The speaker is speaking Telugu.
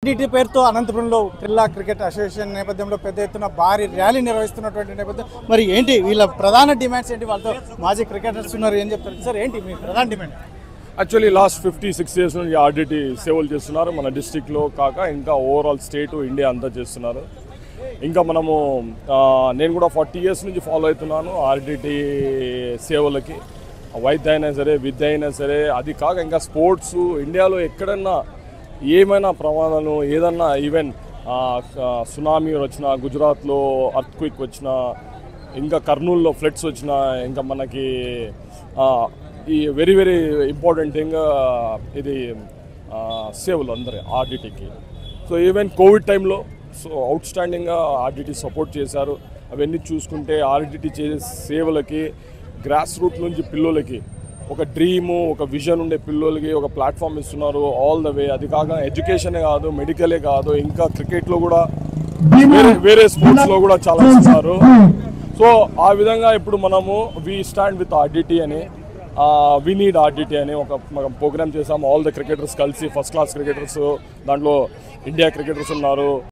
టీటీ పేరుతో అనంతపురంలో జిల్లా క్రికెట్ అసోసియేషన్ నేపథ్యంలో పెద్ద ఎత్తున భారీ ర్యాలీ నిర్వహిస్తున్నటువంటి నేపథ్యం మరి ఏంటి వీళ్ళ ప్రధాన డిమాండ్స్ ఏంటి? వాళ్ళతో మాజీ క్రికెటర్స్ ఉన్నారు, ఏం చెప్తారు సార్? ఏంటి మీ ప్రధాన డిమాండ్? యాక్చువల్లీ లాస్ట్ 56 years నుంచి ఆర్డిటీ సేవలు చేస్తున్నారు మన డిస్టిక్లో కాక ఇంకా ఓవరాల్ స్టేట్ ఇండియా అంతా చేస్తున్నారు. ఇంకా మనము నేను కూడా 40 years నుంచి ఫాలో అవుతున్నాను ఆర్డిటీ సేవలకి. వైద్య అయినా సరే, విద్య అయినా సరే, అది కాక ఇంకా స్పోర్ట్స్ ఇండియాలో ఎక్కడన్నా ఏమైనా ప్రమాదాలు ఏదన్నా ఈవెన్ సునామీ వచ్చినా, గుజరాత్లో అర్త్క్విక్ వచ్చినా, ఇంకా కర్నూలులో ఫ్లడ్స్ వచ్చినా, ఇంకా మనకి ఈ వెరీ వెరీ ఇంపార్టెంట్ థింగ్ ఇది సేవలు అందరి ఆర్డిటీకి. సో ఈవెన్ కోవిడ్ టైంలో సో అవుట్ స్టాండింగ్గా ఆర్డిటీ సపోర్ట్ చేశారు. అవన్నీ చూసుకుంటే ఆర్డిటీ చేసే సేవలకి గ్రాస్ రూట్ నుంచి పిల్లలకి ఒక డ్రీము, ఒక విజన్ ఉండే పిల్లలకి ఒక ప్లాట్ఫామ్ ఇస్తున్నారు ఆల్ ద వే. అది కాక ఎడ్యుకేషనే కాదు, మెడికలే కాదు, ఇంకా క్రికెట్లో కూడా వేరే స్పోర్ట్స్లో కూడా చాలా ఇస్తున్నారు. సో ఆ విధంగా ఇప్పుడు మనము వి స్టాండ్ విత్ ఆర్డిటీ అని వి నీడ్ ఆర్డిటీ అని ఒక ప్రోగ్రామ్ చేసాము. ఆల్ ద క్రికెటర్స్ కలిసి, ఫస్ట్ క్లాస్ క్రికెటర్స్, దాంట్లో ఇండియా క్రికెటర్స్ ఉన్నారు.